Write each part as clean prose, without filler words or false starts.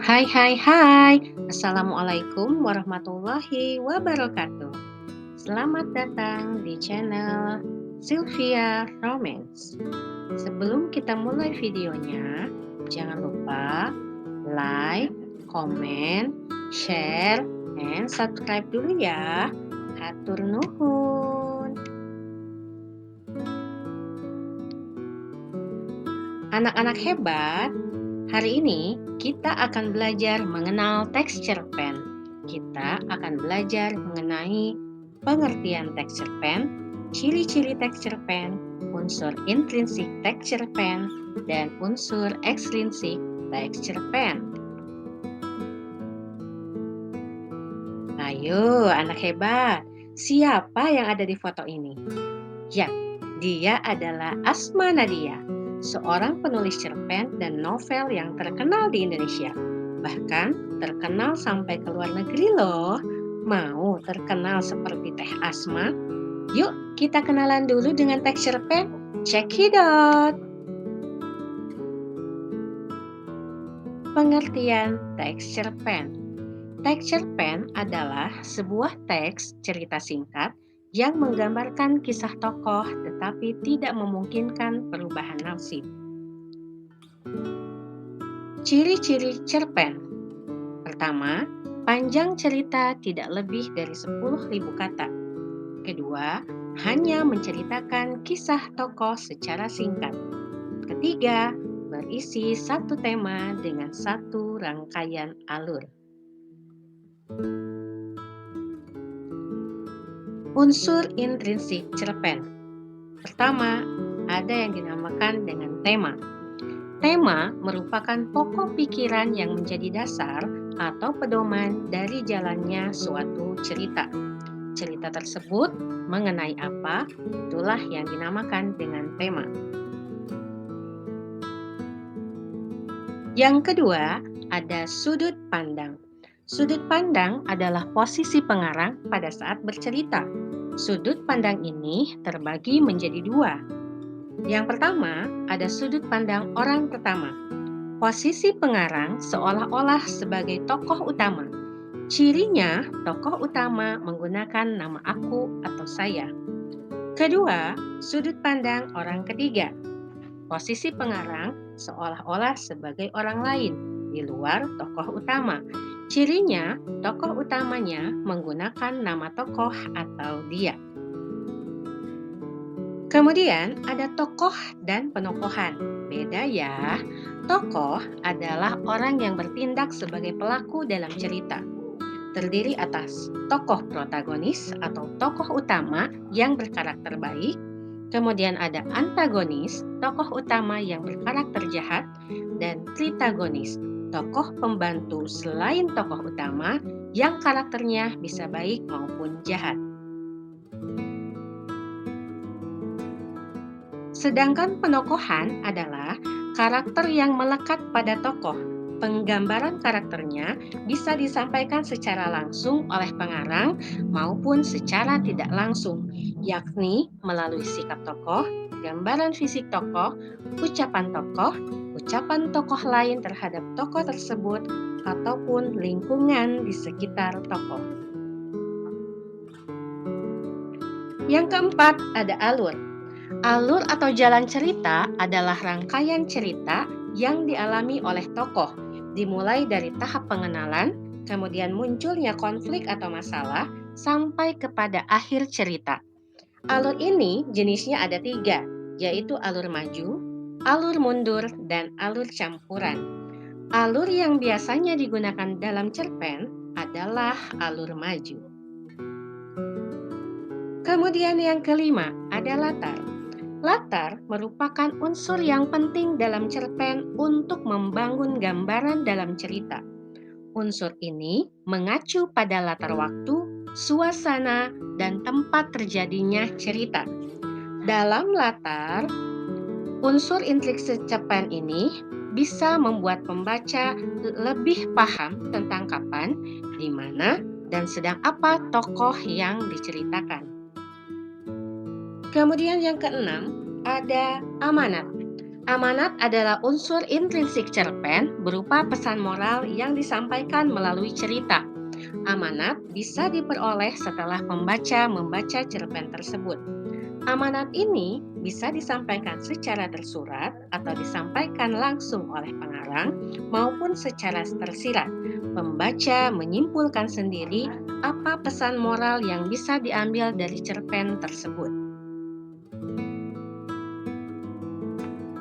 Hai hai hai, Assalamualaikum warahmatullahi wabarakatuh. Selamat datang di channel Sylvia Romance. Sebelum kita mulai videonya, jangan lupa like, comment, share, and subscribe dulu ya. Hatur nuhun. Anak-anak hebat, hari ini kita akan belajar mengenal texture pen. Kita akan belajar mengenai pengertian texture pen, ciri-ciri texture pen, unsur intrinsik texture pen, dan unsur ekstrinsik texture pen. Ayo anak hebat, siapa yang ada di foto ini? Ya, dia adalah Asma Nadia, seorang penulis cerpen dan novel yang terkenal di Indonesia. Bahkan terkenal sampai ke luar negeri loh. Mau terkenal seperti Teh Asma? Yuk kita kenalan dulu dengan texture pen. Cekidot. Pengertian texture pen. Texture pen adalah sebuah teks cerita singkat yang menggambarkan kisah tokoh tetapi tidak memungkinkan perubahan nasib. Ciri-ciri cerpen. Pertama, panjang cerita tidak lebih dari 10.000 kata. Kedua, hanya menceritakan kisah tokoh secara singkat. Ketiga, berisi satu tema dengan satu rangkaian alur. Unsur intrinsik cerpen. Pertama, ada yang dinamakan dengan tema. Tema merupakan pokok pikiran yang menjadi dasar atau pedoman dari jalannya suatu cerita. Cerita tersebut mengenai apa, itulah yang dinamakan dengan tema. Yang kedua, ada sudut pandang. Sudut pandang adalah posisi pengarang pada saat bercerita. Sudut pandang ini terbagi menjadi dua. Yang pertama, ada sudut pandang orang pertama. Posisi pengarang seolah-olah sebagai tokoh utama. Cirinya, tokoh utama menggunakan nama aku atau saya. Kedua, sudut pandang orang ketiga. Posisi pengarang seolah-olah sebagai orang lain di luar tokoh utama. Cirinya, tokoh utamanya menggunakan nama tokoh atau dia. Kemudian ada tokoh dan penokohan. Beda ya. Tokoh adalah orang yang bertindak sebagai pelaku dalam cerita. Terdiri atas tokoh protagonis atau tokoh utama yang berkarakter baik. Kemudian ada antagonis, tokoh utama yang berkarakter jahat, dan tritagonis, tokoh pembantu selain tokoh utama yang karakternya bisa baik maupun jahat. Sedangkan penokohan adalah karakter yang melekat pada tokoh. Penggambaran karakternya bisa disampaikan secara langsung oleh pengarang maupun secara tidak langsung, yakni melalui sikap tokoh, gambaran fisik tokoh, ucapan tokoh lain terhadap tokoh tersebut, ataupun lingkungan di sekitar tokoh. Yang keempat, ada alur. Alur atau jalan cerita adalah rangkaian cerita yang dialami oleh tokoh, dimulai dari tahap pengenalan, kemudian munculnya konflik atau masalah, sampai kepada akhir cerita. Alur ini jenisnya ada 3, yaitu alur maju, alur mundur, dan alur campuran. Alur yang biasanya digunakan dalam cerpen adalah alur maju. Kemudian yang kelima, ada latar. Latar merupakan unsur yang penting dalam cerpen untuk membangun gambaran dalam cerita. Unsur ini mengacu pada latar waktu, suasana, dan tempat terjadinya cerita. Dalam latar, unsur intrinsik cerpen ini bisa membuat pembaca lebih paham tentang kapan, di mana, dan sedang apa tokoh yang diceritakan. Kemudian yang keenam, ada amanat. Amanat adalah unsur intrinsik cerpen berupa pesan moral yang disampaikan melalui cerita. Amanat bisa diperoleh setelah pembaca membaca cerpen tersebut. Amanat ini bisa disampaikan secara tersurat atau disampaikan langsung oleh pengarang maupun secara tersirat. Pembaca menyimpulkan sendiri apa pesan moral yang bisa diambil dari cerpen tersebut.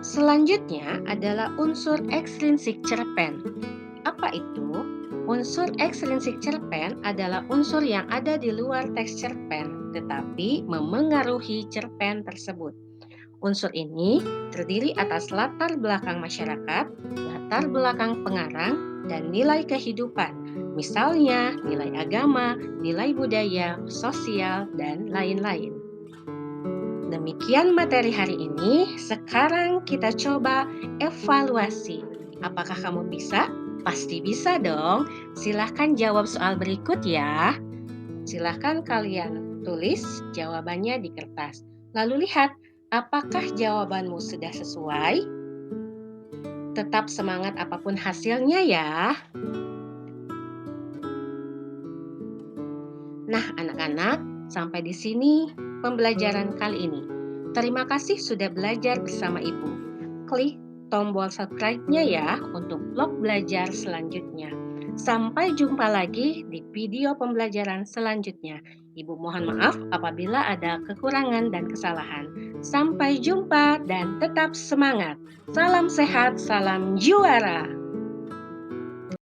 Selanjutnya adalah unsur ekstrinsik cerpen. Apa itu? Unsur ekstrinsik cerpen adalah unsur yang ada di luar teks cerpen, tetapi memengaruhi cerpen tersebut. Unsur ini terdiri atas latar belakang masyarakat, latar belakang pengarang, dan nilai kehidupan. Misalnya, nilai agama, nilai budaya, sosial, dan lain-lain. Demikian materi hari ini. Sekarang kita coba evaluasi. Apakah kamu bisa? Pasti bisa dong. Silahkan jawab soal berikut ya. Silahkan kalian tulis jawabannya di kertas. Lalu lihat, apakah jawabanmu sudah sesuai? Tetap semangat apapun hasilnya ya. Nah, anak-anak, sampai di sini pembelajaran kali ini. Terima kasih sudah belajar bersama Ibu. Klik tombol subscribe-nya ya untuk vlog belajar selanjutnya. Sampai jumpa lagi di video pembelajaran selanjutnya. Ibu mohon maaf apabila ada kekurangan dan kesalahan. Sampai jumpa dan tetap semangat. Salam sehat, salam juara.